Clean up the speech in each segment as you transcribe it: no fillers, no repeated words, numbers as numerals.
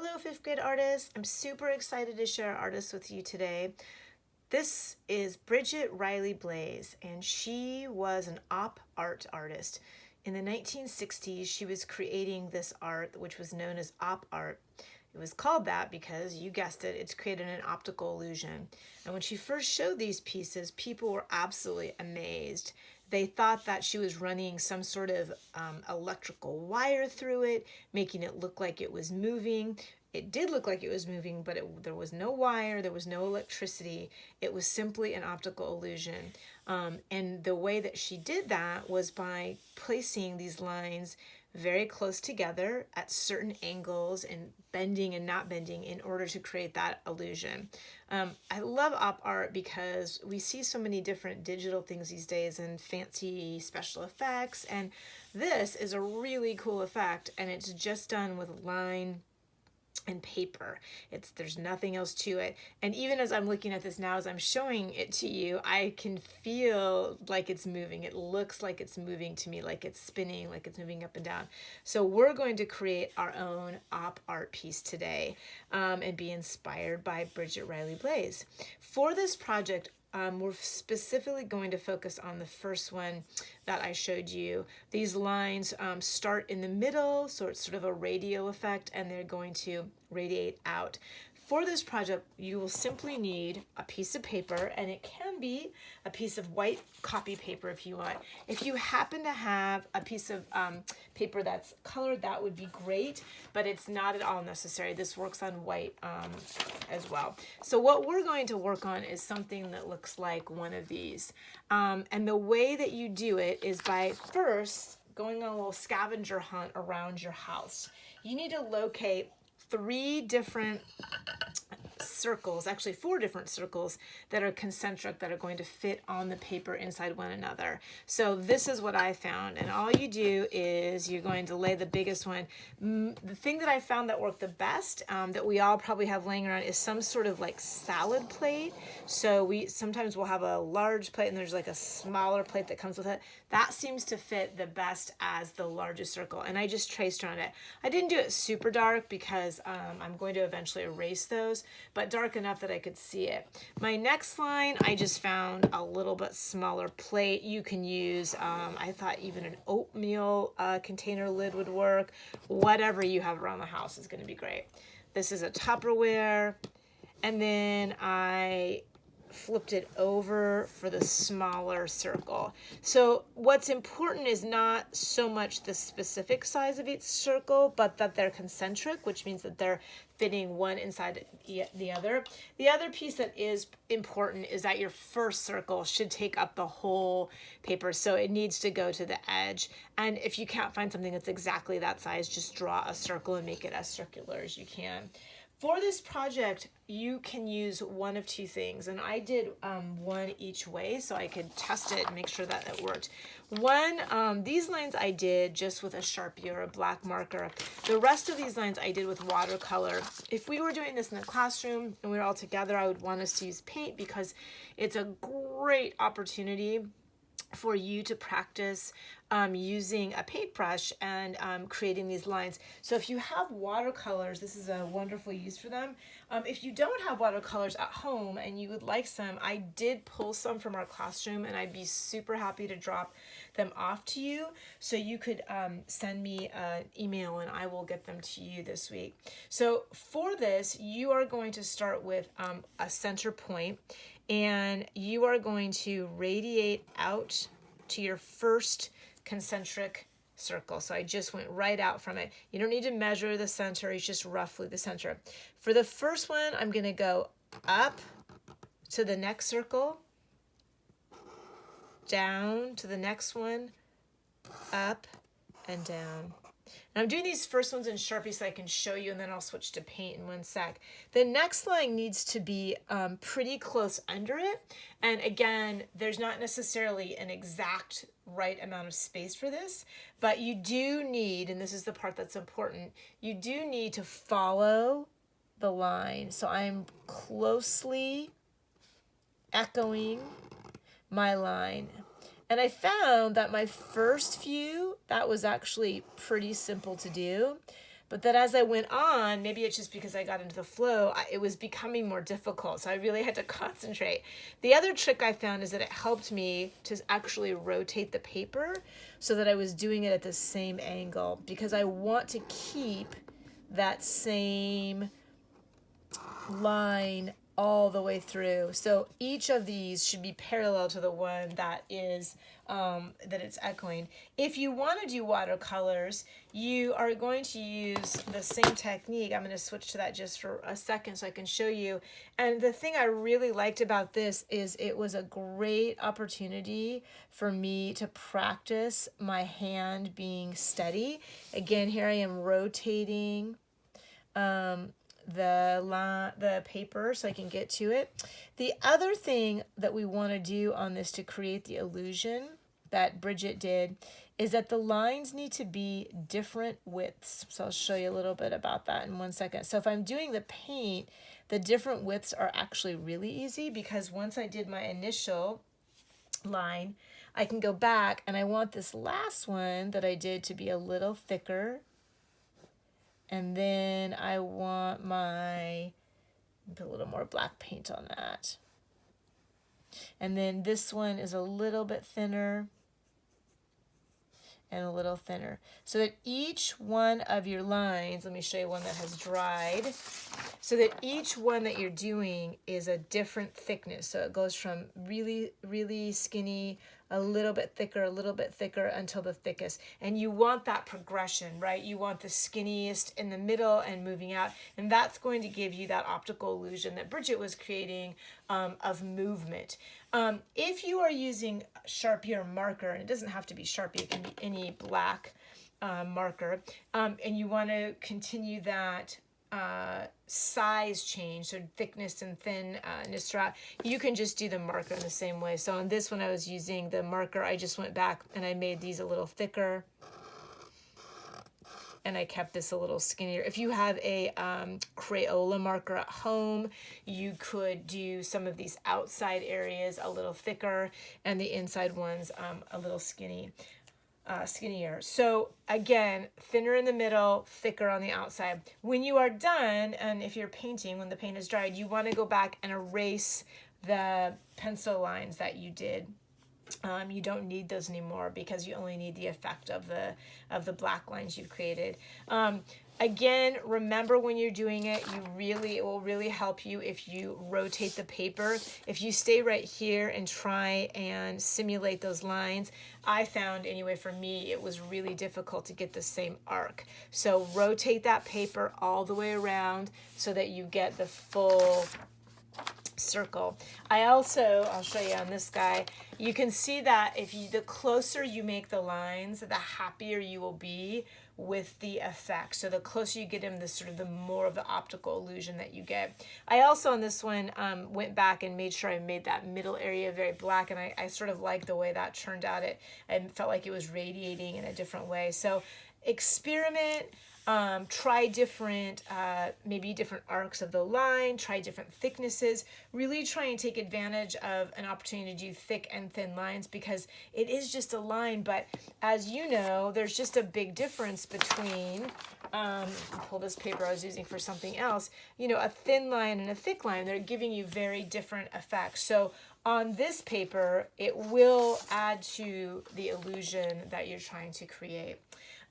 Hello, fifth grade artists. I'm super excited to share artists with you today. This is Bridget Riley Blaze, and she was an op art artist. In the 1960s, she was creating this art, which was known as op art. It was called that because, you guessed it, it's created an optical illusion. And when she first showed these pieces, people were absolutely amazed. They thought that she was running some sort of electrical wire through it, making it look like it was moving. It did look like it was moving, but there was no wire, there was no electricity. It was simply an optical illusion. And the way that she did that was by placing these lines very close together at certain angles and bending and not bending in order to create that illusion. I love op art because we see so many different digital things these days and fancy special effects, and this is a really cool effect, and it's just done with line and paper. There's nothing else to it. And even as I'm looking at this now, as I'm showing it to you, I can feel like it's moving. It looks like it's moving to me, like it's spinning, like it's moving up and down. So we're going to create our own op art piece today and be inspired by Bridget Riley Blaze. For this project, we're specifically going to focus on the first one that I showed you. These lines start in the middle, so it's sort of a radial effect, and they're going to radiate out. For this project, you will simply need a piece of paper, and it can be a piece of white copy paper if you want. If you happen to have a piece of paper that's colored, that would be great, but it's not at all necessary. This works on white as well. So what we're going to work on is something that looks like one of these. And the way that you do it is by first going on a little scavenger hunt around your house. You need to locate 3 different circles, actually 4 different circles that are concentric, that are going to fit on the paper inside one another. So this is what I found, and all you do is you're going to lay the biggest one. The thing that I found that worked the best, that we all probably have laying around, is some sort of like salad plate. So sometimes we'll have a large plate and there's like a smaller plate that comes with it. That seems to fit the best as the largest circle, and I just traced around it. I didn't do it super dark because I'm going to eventually erase those, but dark enough that I could see it. My next line, I just found a little bit smaller plate. You can use, I thought even an oatmeal container lid would work. Whatever you have around the house is going to be great. This is a Tupperware, and then I flipped it over for the smaller circle. So what's important is not so much the specific size of each circle, but that they're concentric, which means that they're fitting one inside the other. The other piece that is important is that your first circle should take up the whole paper, so it needs to go to the edge. And if you can't find something that's exactly that size, just draw a circle and make it as circular as you can. For this project, you can use one of 2 things, and I did one each way so I could test it and make sure that it worked. These lines I did just with a Sharpie or a black marker. The rest of these lines I did with watercolor. If we were doing this in the classroom and we were all together, I would want us to use paint because it's a great opportunity for you to practice using a paintbrush and creating these lines. So if you have watercolors, this is a wonderful use for them. If you don't have watercolors at home and you would like some, I did pull some from our classroom, and I'd be super happy to drop them off to you. So you could send me an email and I will get them to you this week. So for this, you are going to start with a center point, and you are going to radiate out to your first concentric circle. So I just went right out from it. You don't need to measure the center, it's just roughly the center. For the first one, I'm going to go up to the next circle, down to the next one, up and down. And I'm doing these first ones in Sharpie so I can show you, and then I'll switch to paint in one sec. The next line needs to be pretty close under it. And again, there's not necessarily an exact right amount of space for this, but you do need, and this is the part that's important, you do need to follow the line. So I'm closely echoing my line. And I found that my first few, that was actually pretty simple to do. But then as I went on, maybe it's just because I got into the flow, it was becoming more difficult. So I really had to concentrate. The other trick I found is that it helped me to actually rotate the paper so that I was doing it at the same angle, because I want to keep that same line all the way through. So each of these should be parallel to the one that is that it's echoing. If you want to do watercolors, you are going to use the same technique. I'm going to switch to that just for a second so I can show you. And the thing I really liked about this is it was a great opportunity for me to practice my hand being steady. Again, here I am rotating the paper so I can get to it. The other thing that we want to do on this to create the illusion that Bridget did is that the lines need to be different widths. So I'll show you a little bit about that in 1 second. So if I'm doing the paint, the different widths are actually really easy, because once I did my initial line, I can go back and I want this last one that I did to be a little thicker. And then I want put a little more black paint on that. And then this one is a little bit thinner and a little thinner. So that each one of your lines, let me show you one that has dried, so that each one that you're doing is a different thickness. So it goes from really, really skinny, a little bit thicker until the thickest. And you want that progression, right? You want the skinniest in the middle and moving out. And that's going to give you that optical illusion that Bridget was creating of movement. If you are using Sharpie or marker, and it doesn't have to be Sharpie, it can be any black marker, and you want to continue that size change, so thickness and thinness throughout, you can just do the marker in the same way. So on this one, I was using the marker. I just went back and I made these a little thicker, and I kept this a little skinnier. If you have a Crayola marker at home, you could do some of these outside areas a little thicker and the inside ones a little skinnier. So again, thinner in the middle, thicker on the outside. When you are done, and if you're painting, when the paint is dried, you want to go back and erase the pencil lines that you did. You don't need those anymore because you only need the effect of the black lines you've created. Again, remember when you're doing it, it will really help you if you rotate the paper. If you stay right here and try and simulate those lines, I found, anyway, for me, it was really difficult to get the same arc. So rotate that paper all the way around so that you get the full circle. I'll show you on this guy, you can see that the closer you make the lines, the happier you will be with the effect. So the closer you get him, the more of the optical illusion that you get. I also on this one went back and made sure I made that middle area very black, and I sort of like the way that turned out. I felt like it was radiating in a different way. So experiment. Try different, maybe different arcs of the line, try different thicknesses, really try and take advantage of an opportunity to do thick and thin lines, because it is just a line, but as you know, there's just a big difference between, pull this paper I was using for something else, a thin line and a thick line. They're giving you very different effects. So on this paper, it will add to the illusion that you're trying to create.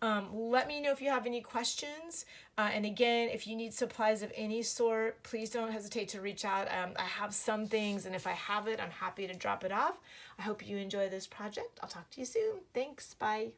Let me know if you have any questions. And again, if you need supplies of any sort, please don't hesitate to reach out. I have some things, and if I have it, I'm happy to drop it off. I hope you enjoy this project. I'll talk to you soon. Thanks. Bye.